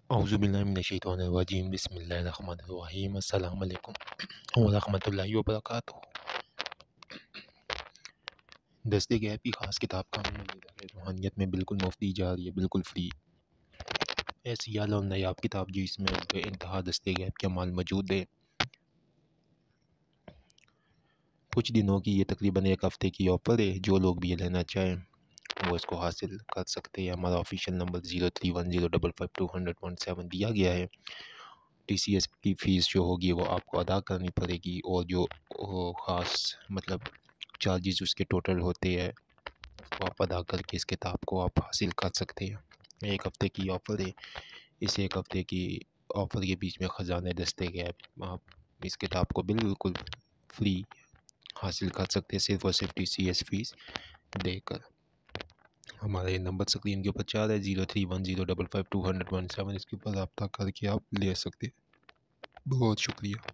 अऊज़ुबिल्लाहिमिनश्शैतानिर्रजीम बिस्मिल्लाहिर्रहमानिर्रहीम अस्सलाम वालेकुम वरहमतुल्लाहि वबरकातुहू। दस्ते गैब की ख़ास किताब का रूहानियत में बिल्कुल मुफ्त दी जा रही है, बिल्कुल फ्री। ऐसी आला और नायाब किताब जिसमें बेइंतहा दस्ते गैब के अमाल मौजूद है। कुछ दिनों की ये तकरीबन एक हफ़्ते की ऑफ़र है। जो लोग भी ये लेना चाहें वो इसको हासिल कर सकते हैं। हमारा ऑफिशियल नंबर 0310552117 दिया गया है। TCS की फ़ीस जो होगी वो आपको अदा करनी पड़ेगी, और जो ख़ास मतलब चार्जेस उसके टोटल होते हैं वो आप अदा करके इस किताब को आप हासिल कर सकते हैं। एक हफ़्ते की ऑफ़र है। इस एक हफ़्ते की ऑफ़र के बीच में ख़जाने दस्ते गैब आप इस किताब को बिल्कुल फ्री हासिल कर सकते हैं, सिर्फ़ और सिर्फ TCS फ़ीस देकर। हमारा ये नंबर स्क्रीन के ऊपर 4 है, 0310552217। इसके ऊपर रब्ता करके आप ले सकते हैं। बहुत शुक्रिया।